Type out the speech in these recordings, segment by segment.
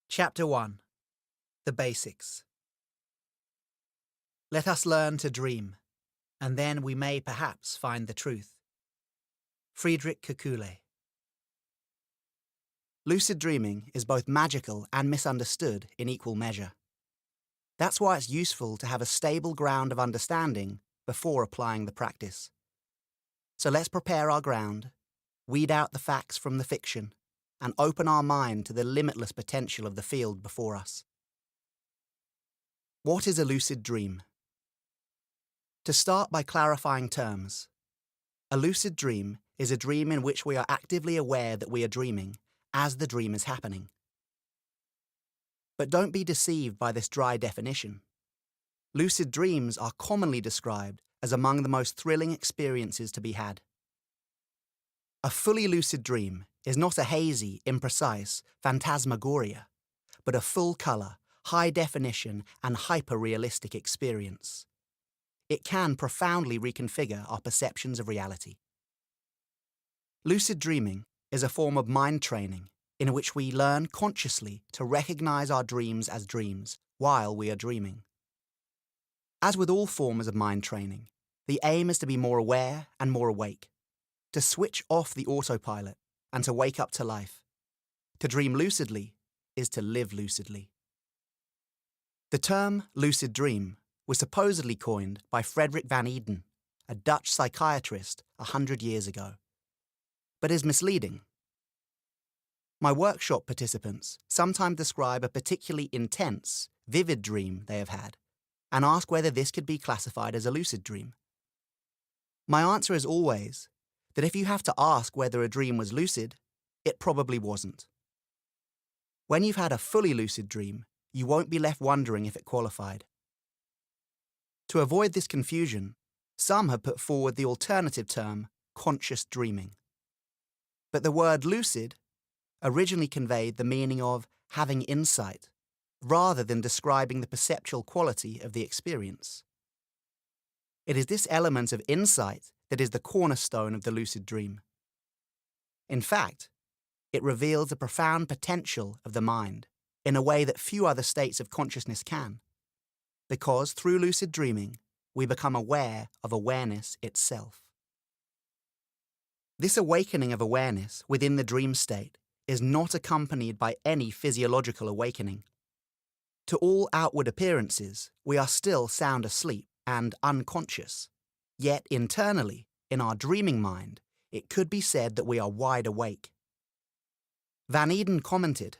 Chapter 1. The Basics. Let us learn to dream, and then we may perhaps find the truth. Friedrich Kekule. Lucid dreaming is both magical and misunderstood in equal measure. That's why it's useful to have a stable ground of understanding before applying the practice. So let's prepare our ground, weed out the facts from the fiction, and open our mind to the limitless potential of the field before us. What is a lucid dream? To start by clarifying terms, a lucid dream is a dream in which we are actively aware that we are dreaming as the dream is happening. But don't be deceived by this dry definition. Lucid dreams are commonly described as among the most thrilling experiences to be had. A fully lucid dream is not a hazy, imprecise phantasmagoria, but a full-colour, high-definition and hyper-realistic experience. It can profoundly reconfigure our perceptions of reality. Lucid dreaming is a form of mind training in which we learn consciously to recognize our dreams as dreams while we are dreaming. As with all forms of mind training, the aim is to be more aware and more awake, to switch off the autopilot and to wake up to life. To dream lucidly is to live lucidly. The term lucid dream was supposedly coined by Frederik van Eden, a Dutch psychiatrist 100 years ago, but is misleading. My workshop participants sometimes describe a particularly intense, vivid dream they have had and ask whether this could be classified as a lucid dream. My answer is always that if you have to ask whether a dream was lucid, it probably wasn't. When you've had a fully lucid dream, you won't be left wondering if it qualified. To avoid this confusion, some have put forward the alternative term, conscious dreaming. But the word lucid originally conveyed the meaning of having insight, rather than describing the perceptual quality of the experience. It is this element of insight that is the cornerstone of the lucid dream. In fact, it reveals the profound potential of the mind in a way that few other states of consciousness can, because through lucid dreaming, we become aware of awareness itself. This awakening of awareness within the dream state is not accompanied by any physiological awakening. To all outward appearances, we are still sound asleep and unconscious. Yet internally, in our dreaming mind, it could be said that we are wide awake. Van Eden commented,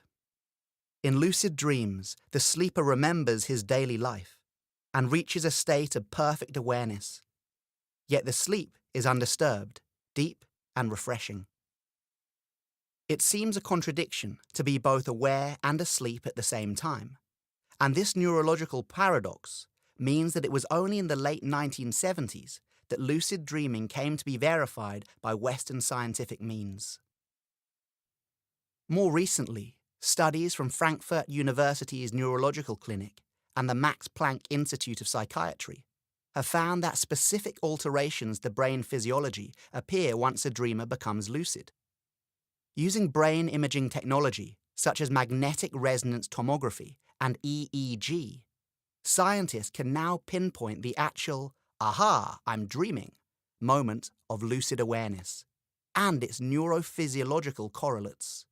"In lucid dreams, the sleeper remembers his daily life and reaches a state of perfect awareness. Yet the sleep is undisturbed, deep, and refreshing." It seems a contradiction to be both aware and asleep at the same time, and this neurological paradox means that it was only in the late 1970s that lucid dreaming came to be verified by Western scientific means. More recently, studies from Frankfurt University's Neurological Clinic and the Max Planck Institute of Psychiatry have found that specific alterations to brain physiology appear once a dreamer becomes lucid. Using brain imaging technology, such as magnetic resonance tomography and EEG, scientists can now pinpoint the actual "aha, I'm dreaming" moment of lucid awareness and its neurophysiological correlates.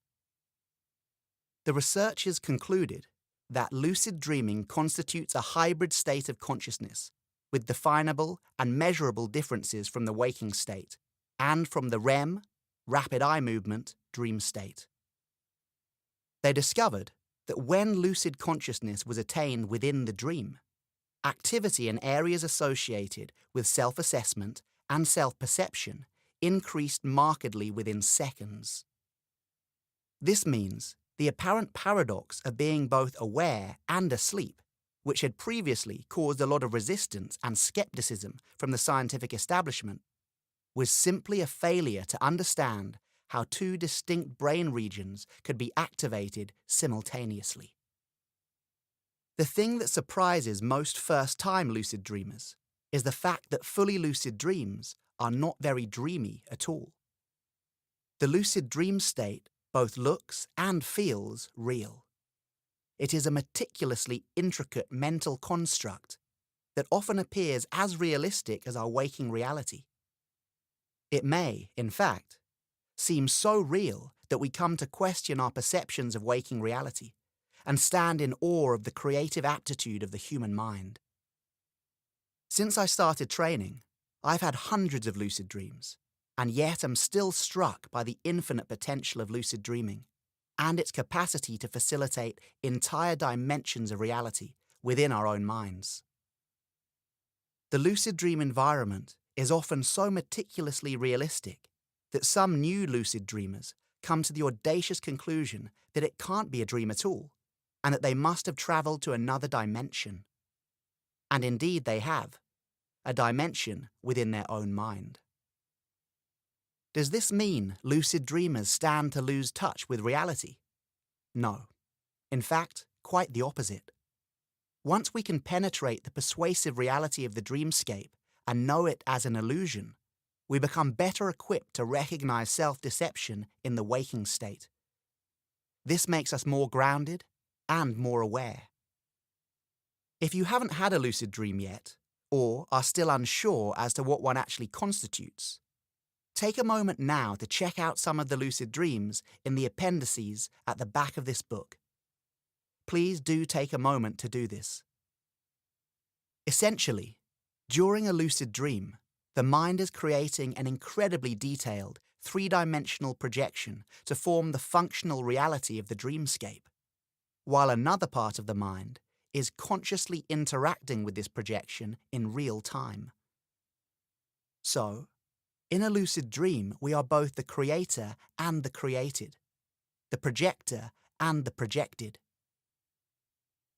The researchers concluded that lucid dreaming constitutes a hybrid state of consciousness with definable and measurable differences from the waking state and from the REM, rapid eye movement, dream state. They discovered that when lucid consciousness was attained within the dream, activity in areas associated with self-assessment and self-perception increased markedly within seconds. This means the apparent paradox of being both aware and asleep, which had previously caused a lot of resistance and skepticism from the scientific establishment, was simply a failure to understand how two distinct brain regions could be activated simultaneously. The thing that surprises most first-time lucid dreamers is the fact that fully lucid dreams are not very dreamy at all. The lucid dream state both looks and feels real. It is a meticulously intricate mental construct that often appears as realistic as our waking reality. It may, in fact, seem so real that we come to question our perceptions of waking reality and stand in awe of the creative aptitude of the human mind. Since I started training, I've had hundreds of lucid dreams, and yet am still struck by the infinite potential of lucid dreaming and its capacity to facilitate entire dimensions of reality within our own minds. The lucid dream environment is often so meticulously realistic that some new lucid dreamers come to the audacious conclusion that it can't be a dream at all, and that they must have travelled to another dimension. And indeed they have, a dimension within their own mind. Does this mean lucid dreamers stand to lose touch with reality? No. In fact, quite the opposite. Once we can penetrate the persuasive reality of the dreamscape and know it as an illusion, we become better equipped to recognize self-deception in the waking state. This makes us more grounded and more aware. If you haven't had a lucid dream yet, or are still unsure as to what one actually constitutes, take a moment now to check out some of the lucid dreams in the appendices at the back of this book. Please do take a moment to do this. Essentially, during a lucid dream, the mind is creating an incredibly detailed, three-dimensional projection to form the functional reality of the dreamscape, while another part of the mind is consciously interacting with this projection in real time. So, in a lucid dream, we are both the creator and the created, the projector and the projected.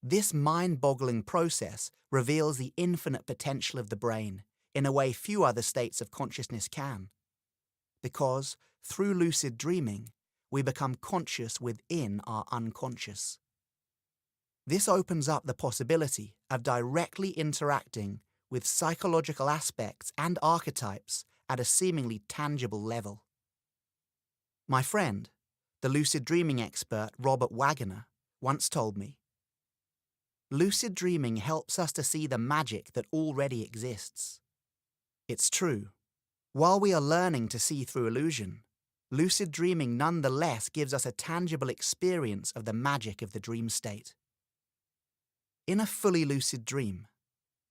This mind-boggling process reveals the infinite potential of the brain in a way few other states of consciousness can, because through lucid dreaming, we become conscious within our unconscious. This opens up the possibility of directly interacting with psychological aspects and archetypes at a seemingly tangible level. My friend, the lucid dreaming expert Robert Waggoner, once told me, "Lucid dreaming helps us to see the magic that already exists." It's true. While we are learning to see through illusion, lucid dreaming nonetheless gives us a tangible experience of the magic of the dream state. In a fully lucid dream,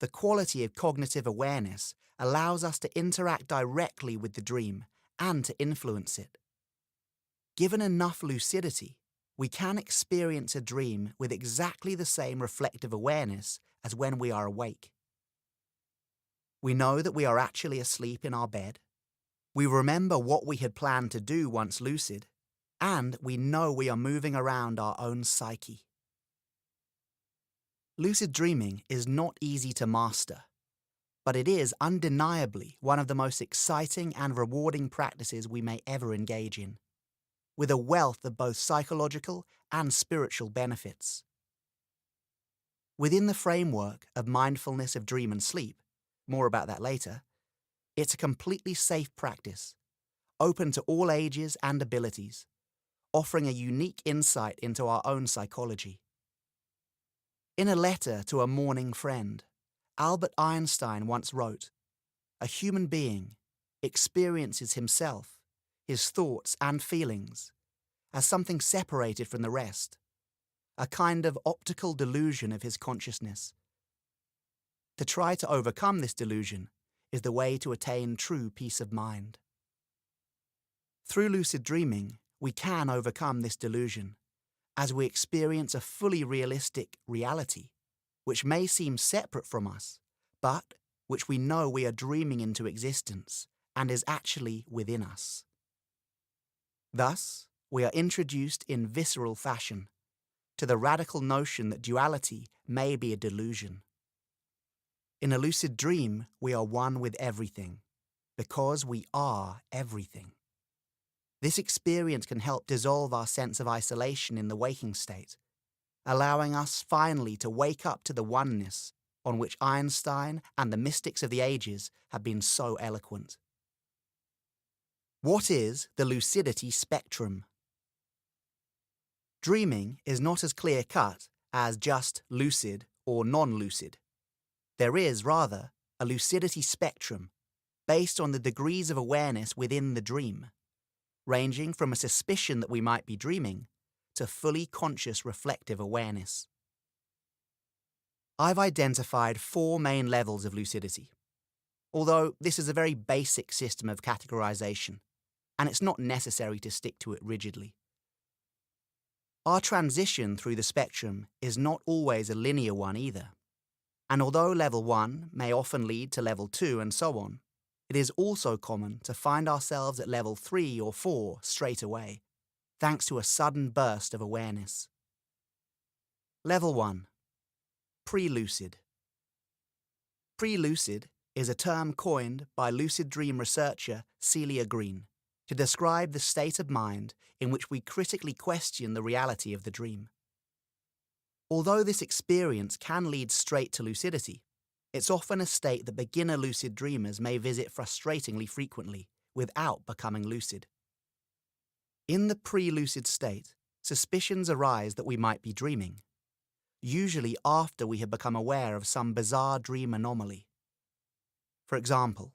the quality of cognitive awareness allows us to interact directly with the dream and to influence it. Given enough lucidity, we can experience a dream with exactly the same reflective awareness as when we are awake. We know that we are actually asleep in our bed. We remember what we had planned to do once lucid, and we know we are moving around our own psyche. Lucid dreaming is not easy to master, but it is undeniably one of the most exciting and rewarding practices we may ever engage in, with a wealth of both psychological and spiritual benefits. Within the framework of mindfulness of dream and sleep, more about that later, it's a completely safe practice, open to all ages and abilities, offering a unique insight into our own psychology. In a letter to a mourning friend, Albert Einstein once wrote, "A human being experiences himself, his thoughts and feelings, as something separated from the rest, a kind of optical delusion of his consciousness. To try to overcome this delusion is the way to attain true peace of mind." Through lucid dreaming, we can overcome this delusion, as we experience a fully realistic reality, which may seem separate from us, but which we know we are dreaming into existence and is actually within us. Thus, we are introduced in visceral fashion to the radical notion that duality may be a delusion. In a lucid dream, we are one with everything, because we are everything. This experience can help dissolve our sense of isolation in the waking state, allowing us finally to wake up to the oneness on which Einstein and the mystics of the ages have been so eloquent. What is the Lucidity Spectrum? Dreaming is not as clear-cut as just lucid or non-lucid. There is, rather, a lucidity spectrum based on the degrees of awareness within the dream, ranging from a suspicion that we might be dreaming to fully conscious reflective awareness. I've identified 4 main levels of lucidity, although this is a very basic system of categorization, and it's not necessary to stick to it rigidly. Our transition through the spectrum is not always a linear one either, and although level 1 may often lead to level 2 and so on, it is also common to find ourselves at level 3 or 4 straight away, thanks to a sudden burst of awareness. Level 1. Pre-lucid. Pre-lucid is a term coined by Lucid Dream researcher Celia Green to describe the state of mind in which we critically question the reality of the dream. Although this experience can lead straight to lucidity, it's often a state that beginner lucid dreamers may visit frustratingly frequently without becoming lucid. In the pre-lucid state, suspicions arise that we might be dreaming, usually after we have become aware of some bizarre dream anomaly. For example,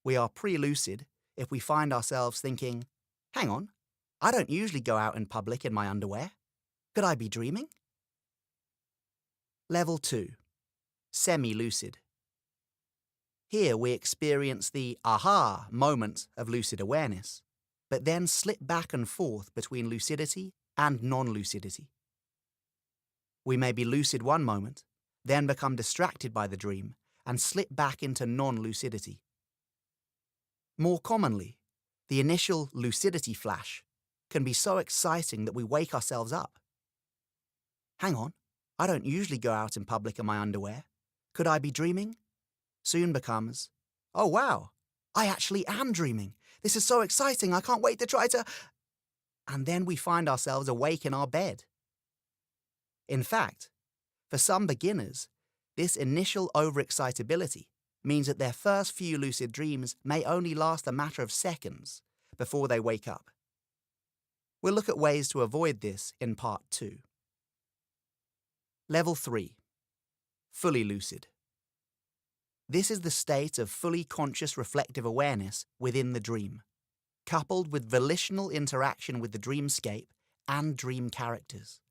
we are pre-lucid if we find ourselves thinking, "Hang on, I don't usually go out in public in my underwear. Could I be dreaming?" Level 2. Semi-lucid. Here we experience the aha moment of lucid awareness, but then slip back and forth between lucidity and non-lucidity. We may be lucid one moment, then become distracted by the dream, and slip back into non-lucidity. More commonly, the initial lucidity flash can be so exciting that we wake ourselves up. "Hang on, I don't usually go out in public in my underwear. Could I be dreaming?" Soon becomes, "Oh wow, I actually am dreaming. This is so exciting, I can't wait to try to..." And then we find ourselves awake in our bed. In fact, for some beginners, this initial overexcitability means that their first few lucid dreams may only last a matter of seconds before they wake up. We'll look at ways to avoid this in part 2. Level 3. Fully lucid. This is the state of fully conscious reflective awareness within the dream, coupled with volitional interaction with the dreamscape and dream characters.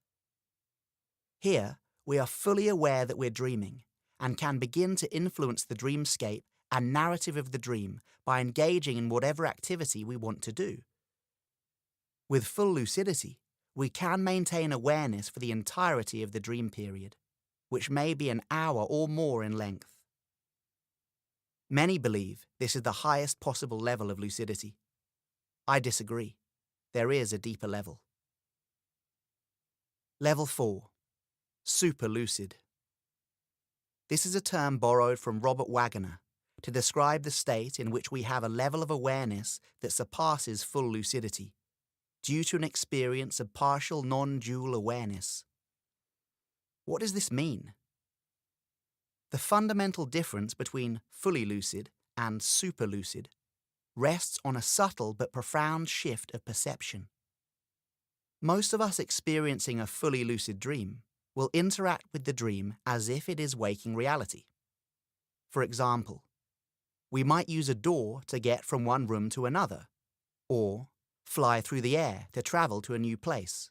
Here, we are fully aware that we're dreaming and can begin to influence the dreamscape and narrative of the dream by engaging in whatever activity we want to do. With full lucidity, we can maintain awareness for the entirety of the dream period, which may be an hour or more in length. Many believe this is the highest possible level of lucidity. I disagree. There is a deeper level. Level 4. Super lucid. This is a term borrowed from Robert Waggoner to describe the state in which we have a level of awareness that surpasses full lucidity, due to an experience of partial non-dual awareness. What does this mean? The fundamental difference between fully lucid and super lucid rests on a subtle but profound shift of perception. Most of us experiencing a fully lucid dream will interact with the dream as if it is waking reality. For example, we might use a door to get from one room to another, or fly through the air to travel to a new place.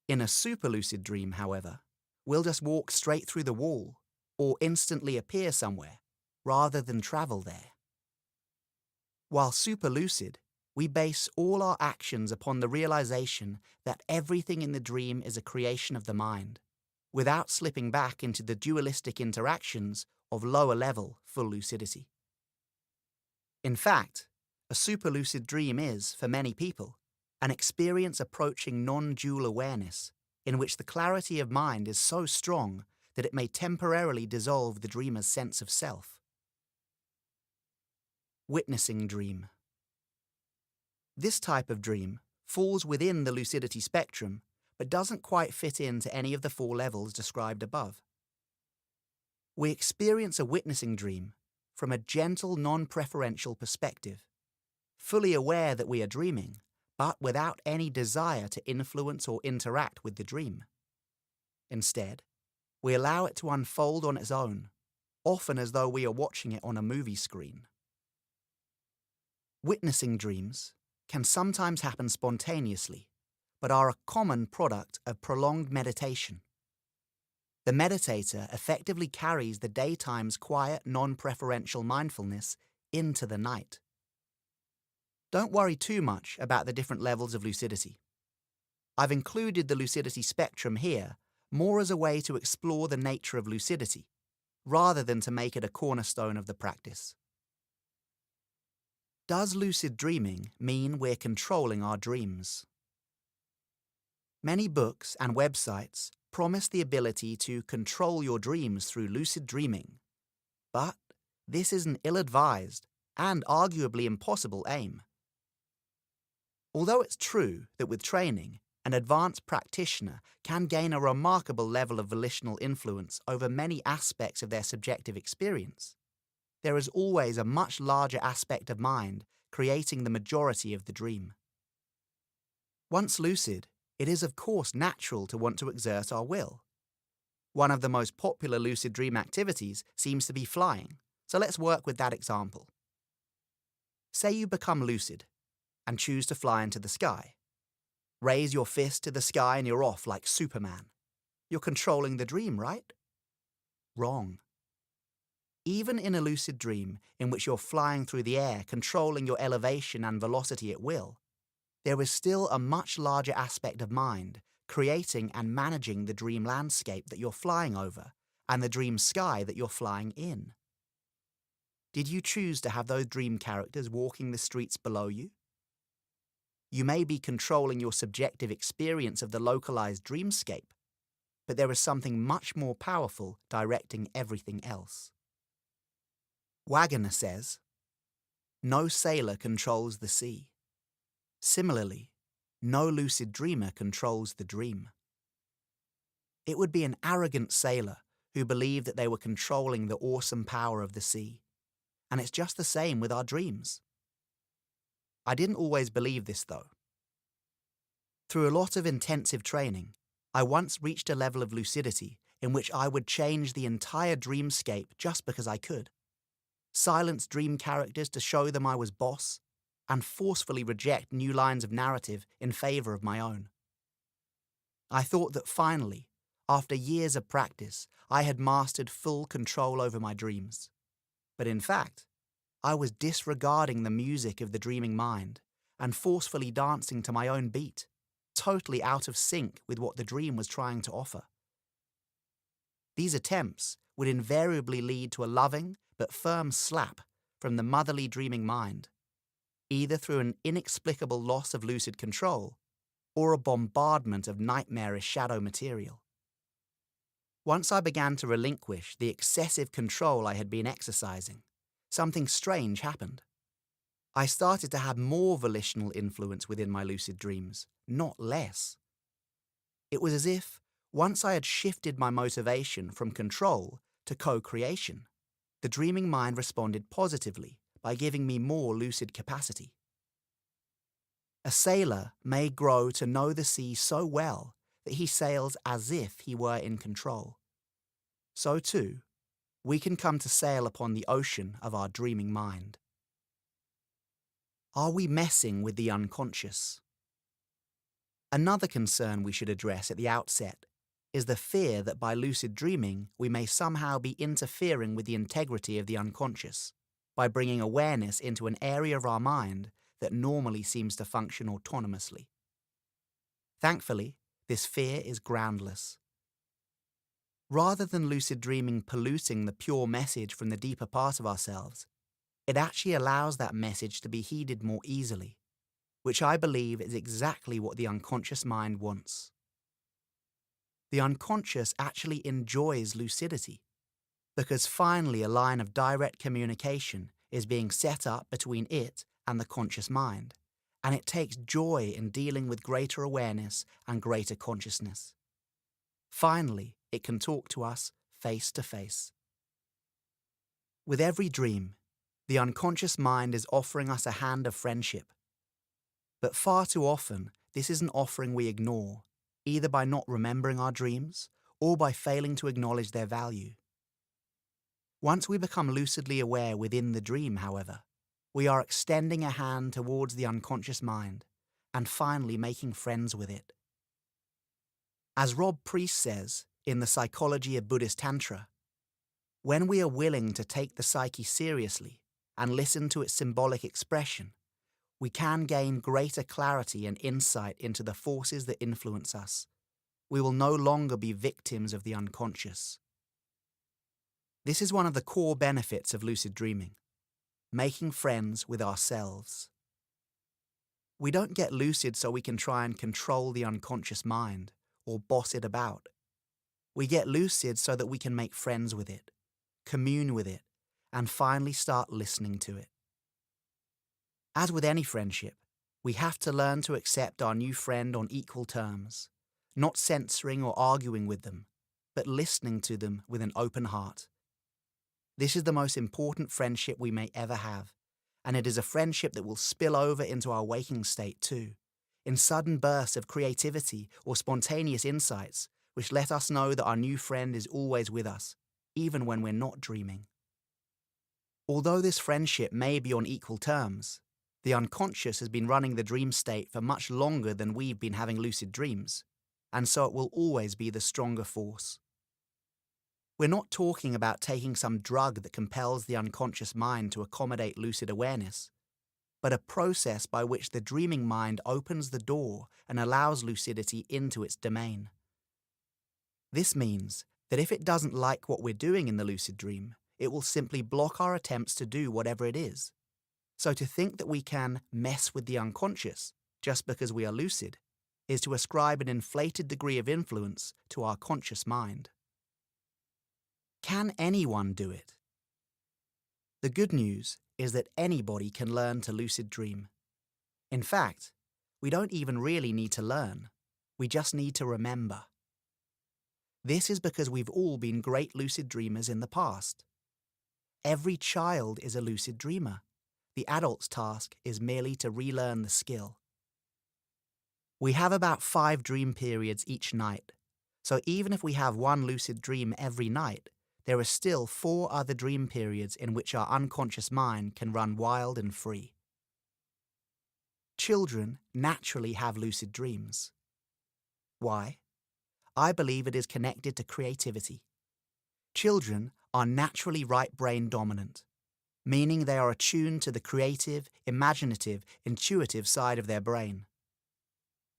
In a superlucid dream, however, we'll just walk straight through the wall or instantly appear somewhere rather than travel there. While superlucid, we base all our actions upon the realization that everything in the dream is a creation of the mind, without slipping back into the dualistic interactions of lower-level full lucidity. In fact, a superlucid dream is, for many people, an experience approaching non-dual awareness, in which the clarity of mind is so strong that it may temporarily dissolve the dreamer's sense of self. Witnessing dream. This type of dream falls within the lucidity spectrum, but doesn't quite fit into any of the 4 levels described above. We experience a witnessing dream from a gentle, non-preferential perspective, fully aware that we are dreaming, but without any desire to influence or interact with the dream. Instead, we allow it to unfold on its own, often as though we are watching it on a movie screen. Witnessing dreams can sometimes happen spontaneously, but are a common product of prolonged meditation. The meditator effectively carries the daytime's quiet, non-preferential mindfulness into the night. Don't worry too much about the different levels of lucidity. I've included the Lucidity Spectrum here more as a way to explore the nature of lucidity, rather than to make it a cornerstone of the practice. Does lucid dreaming mean we're controlling our dreams? Many books and websites promise the ability to control your dreams through lucid dreaming, but this is an ill-advised and arguably impossible aim. Although it's true that with training, an advanced practitioner can gain a remarkable level of volitional influence over many aspects of their subjective experience, there is always a much larger aspect of mind creating the majority of the dream. Once lucid, it is of course natural to want to exert our will. One of the most popular lucid dream activities seems to be flying, so let's work with that example. Say you become lucid and choose to fly into the sky. Raise your fist to the sky and you're off like Superman. You're controlling the dream, right? Wrong. Even in a lucid dream in which you're flying through the air, controlling your elevation and velocity at will, there is still a much larger aspect of mind creating and managing the dream landscape that you're flying over and the dream sky that you're flying in. Did you choose to have those dream characters walking the streets below you? You may be controlling your subjective experience of the localized dreamscape, but there is something much more powerful directing everything else. Wagner says, "No sailor controls the sea. Similarly, no lucid dreamer controls the dream." It would be an arrogant sailor who believed that they were controlling the awesome power of the sea. And it's just the same with our dreams. I didn't always believe this, though. Through a lot of intensive training, I once reached a level of lucidity in which I would change the entire dreamscape just because I could. Silence dream characters to show them I was boss, and forcefully reject new lines of narrative in favor of my own. I thought that finally, after years of practice, I had mastered full control over my dreams. But in fact, I was disregarding the music of the dreaming mind and forcefully dancing to my own beat, totally out of sync with what the dream was trying to offer. These attempts would invariably lead to a loving but firm slap from the motherly dreaming mind, either through an inexplicable loss of lucid control or a bombardment of nightmarish shadow material. Once I began to relinquish the excessive control I had been exercising, something strange happened. I started to have more volitional influence within my lucid dreams, not less. It was as if, once I had shifted my motivation from control to co-creation, the dreaming mind responded positively by giving me more lucid capacity. A sailor may grow to know the sea so well that he sails as if he were in control. So too, we can come to sail upon the ocean of our dreaming mind. Are we messing with the unconscious? Another concern we should address at the outset is the fear that by lucid dreaming we may somehow be interfering with the integrity of the unconscious by bringing awareness into an area of our mind that normally seems to function autonomously. Thankfully, this fear is groundless. Rather than lucid dreaming polluting the pure message from the deeper part of ourselves, it actually allows that message to be heeded more easily, which I believe is exactly what the unconscious mind wants. The unconscious actually enjoys lucidity, because finally a line of direct communication is being set up between it and the conscious mind, and it takes joy in dealing with greater awareness and greater consciousness. Finally, it can talk to us face to face. With every dream, the unconscious mind is offering us a hand of friendship. But far too often, this is an offering we ignore, either by not remembering our dreams or by failing to acknowledge their value. Once we become lucidly aware within the dream, however, we are extending a hand towards the unconscious mind and finally making friends with it. As Rob Priest says in The Psychology of Buddhist Tantra, when we are willing to take the psyche seriously and listen to its symbolic expression, we can gain greater clarity and insight into the forces that influence us. We will no longer be victims of the unconscious. This is one of the core benefits of lucid dreaming, making friends with ourselves. We don't get lucid so we can try and control the unconscious mind or boss it about. We get lucid so that we can make friends with it, commune with it, and finally start listening to it. As with any friendship, we have to learn to accept our new friend on equal terms, not censoring or arguing with them, but listening to them with an open heart. This is the most important friendship we may ever have, and it is a friendship that will spill over into our waking state too, in sudden bursts of creativity or spontaneous insights, which let us know that our new friend is always with us, even when we're not dreaming. Although this friendship may be on equal terms, the unconscious has been running the dream state for much longer than we've been having lucid dreams, and so it will always be the stronger force. We're not talking about taking some drug that compels the unconscious mind to accommodate lucid awareness, but a process by which the dreaming mind opens the door and allows lucidity into its domain. This means that if it doesn't like what we're doing in the lucid dream, it will simply block our attempts to do whatever it is. So to think that we can mess with the unconscious just because we are lucid is to ascribe an inflated degree of influence to our conscious mind. Can anyone do it? The good news is that anybody can learn to lucid dream. In fact, we don't even really need to learn. We just need to remember. This is because we've all been great lucid dreamers in the past. Every child is a lucid dreamer. The adult's task is merely to relearn the skill. We have about 5 dream periods each night, so even if we have one lucid dream every night, there are still 4 other dream periods in which our unconscious mind can run wild and free. Children naturally have lucid dreams. Why? I believe it is connected to creativity. Children are naturally right brain dominant, meaning they are attuned to the creative, imaginative, intuitive side of their brain.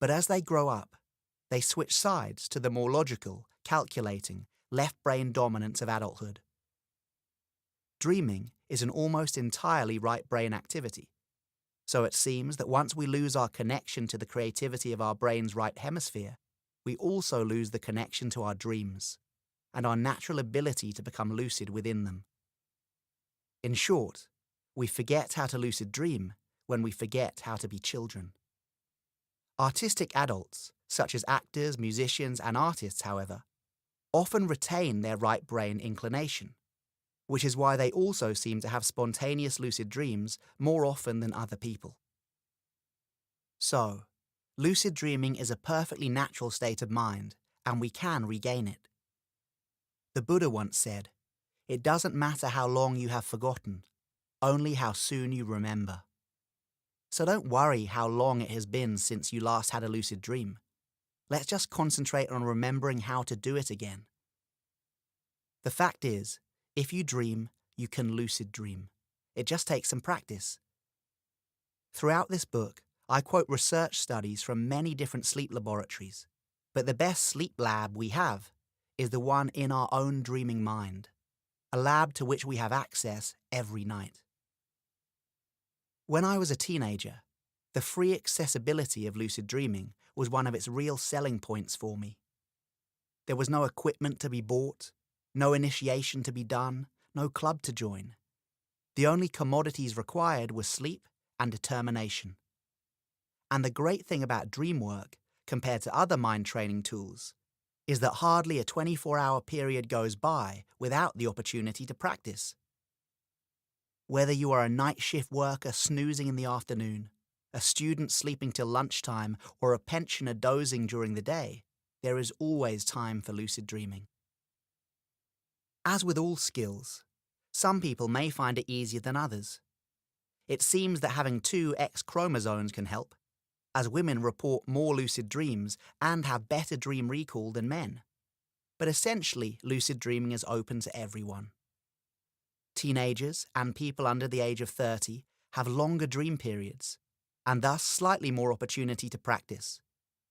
But as they grow up, they switch sides to the more logical, calculating, left brain dominance of adulthood. Dreaming is an almost entirely right brain activity, so it seems that once we lose our connection to the creativity of our brain's right hemisphere, we also lose the connection to our dreams and our natural ability to become lucid within them. In short, we forget how to lucid dream when we forget how to be children. Artistic adults, such as actors, musicians, and artists, however, often retain their right brain inclination, which is why they also seem to have spontaneous lucid dreams more often than other people. So, lucid dreaming is a perfectly natural state of mind, and we can regain it. The Buddha once said, "It doesn't matter how long you have forgotten, only how soon you remember." So don't worry how long it has been since you last had a lucid dream. Let's just concentrate on remembering how to do it again. The fact is, if you dream, you can lucid dream. It just takes some practice. Throughout this book, I quote research studies from many different sleep laboratories, but the best sleep lab we have is the one in our own dreaming mind, a lab to which we have access every night. When I was a teenager, the free accessibility of lucid dreaming was one of its real selling points for me. There was no equipment to be bought, no initiation to be done, no club to join. The only commodities required were sleep and determination. And the great thing about dream work, compared to other mind training tools, is that hardly a 24-hour period goes by without the opportunity to practice. Whether you are a night shift worker snoozing in the afternoon, a student sleeping till lunchtime, or a pensioner dozing during the day, there is always time for lucid dreaming. As with all skills, some people may find it easier than others. It seems that having 2 X chromosomes can help, as women report more lucid dreams and have better dream recall than men. But essentially, lucid dreaming is open to everyone. Teenagers and people under the age of 30 have longer dream periods, and thus slightly more opportunity to practice.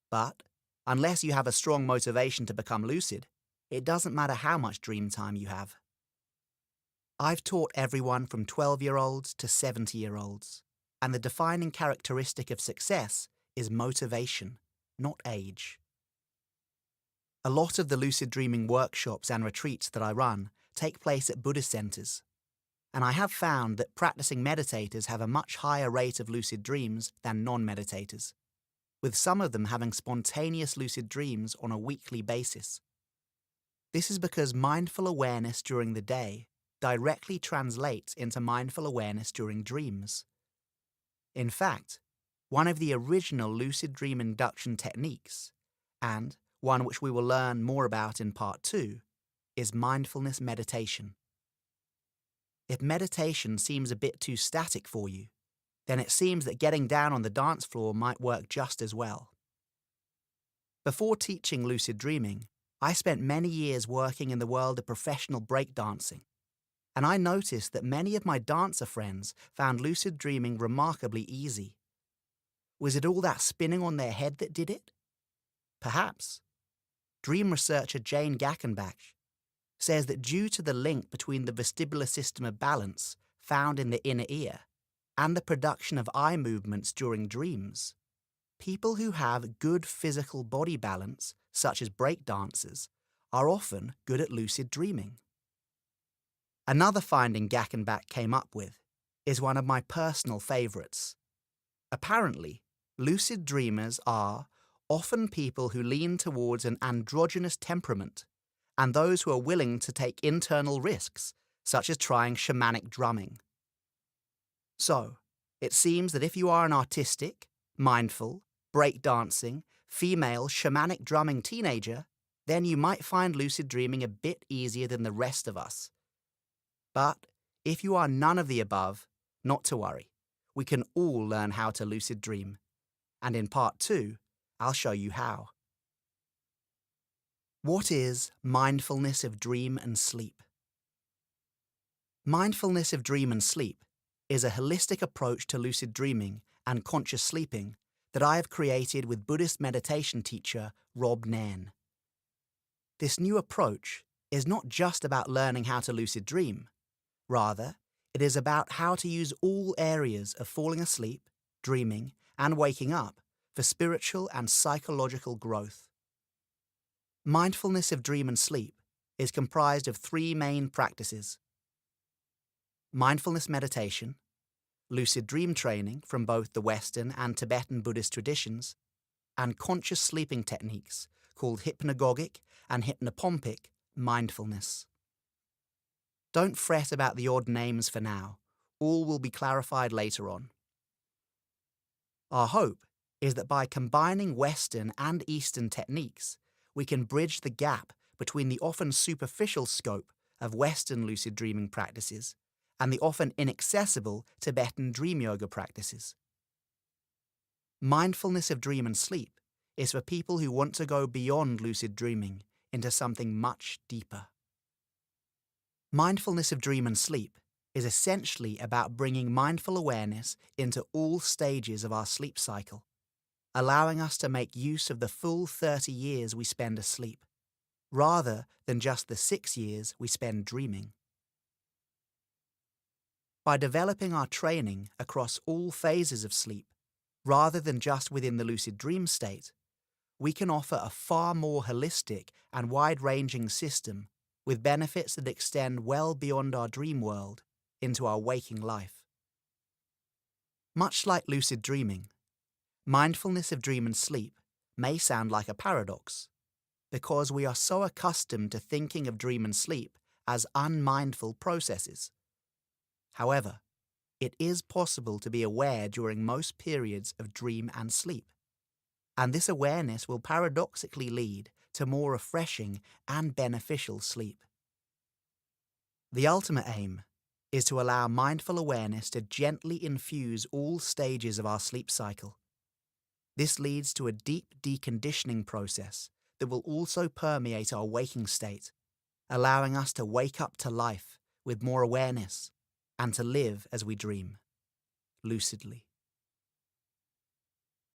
But unless you have a strong motivation to become lucid, it doesn't matter how much dream time you have. I've taught everyone from 12-year-olds to 70-year-olds, and the defining characteristic of success is motivation, not age. A lot of the lucid dreaming workshops and retreats that I run take place at Buddhist centers, and I have found that practicing meditators have a much higher rate of lucid dreams than non-meditators, with some of them having spontaneous lucid dreams on a weekly basis. This is because mindful awareness during the day directly translates into mindful awareness during dreams. In fact, one of the original lucid dream induction techniques, and one which we will learn more about in part 2, is mindfulness meditation. If meditation seems a bit too static for you, then it seems that getting down on the dance floor might work just as well. Before teaching lucid dreaming, I spent many years working in the world of professional breakdancing, and I noticed that many of my dancer friends found lucid dreaming remarkably easy. Was it all that spinning on their head that did it? Perhaps. Dream researcher Jane Gackenbach says that due to the link between the vestibular system of balance found in the inner ear and the production of eye movements during dreams, people who have good physical body balance, such as breakdancers, are often good at lucid dreaming. Another finding Gackenbach came up with is one of my personal favourites. Apparently, lucid dreamers are often people who lean towards an androgynous temperament and those who are willing to take internal risks, such as trying shamanic drumming. So, it seems that if you are an artistic, mindful, breakdancing, female shamanic drumming teenager, then you might find lucid dreaming a bit easier than the rest of us. But if you are none of the above, not to worry. We can all learn how to lucid dream. And in part 2, I'll show you how. What is mindfulness of dream and sleep? Mindfulness of dream and sleep is a holistic approach to lucid dreaming and conscious sleeping that I have created with Buddhist meditation teacher Rob Nairn. This new approach is not just about learning how to lucid dream. Rather, it is about how to use all areas of falling asleep, dreaming, and waking up for spiritual and psychological growth. Mindfulness of dream and sleep is comprised of 3 main practices: mindfulness meditation, lucid dream training from both the Western and Tibetan Buddhist traditions, and conscious sleeping techniques called hypnagogic and hypnopompic mindfulness. Don't fret about the odd names for now. All will be clarified later on. Our hope is that by combining Western and Eastern techniques, we can bridge the gap between the often superficial scope of Western lucid dreaming practices and the often inaccessible Tibetan dream yoga practices. Mindfulness of dream and sleep is for people who want to go beyond lucid dreaming into something much deeper. Mindfulness of dream and sleep is essentially about bringing mindful awareness into all stages of our sleep cycle, allowing us to make use of the full 30 years we spend asleep, rather than just the 6 years we spend dreaming. By developing our training across all phases of sleep, rather than just within the lucid dream state, we can offer a far more holistic and wide-ranging system with benefits that extend well beyond our dream world into our waking life. Much like lucid dreaming, mindfulness of dream and sleep may sound like a paradox, because we are so accustomed to thinking of dream and sleep as unmindful processes. However, it is possible to be aware during most periods of dream and sleep, and this awareness will paradoxically lead to more refreshing and beneficial sleep. The ultimate aim is to allow mindful awareness to gently infuse all stages of our sleep cycle. This leads to a deep deconditioning process that will also permeate our waking state, allowing us to wake up to life with more awareness and to live as we dream, lucidly.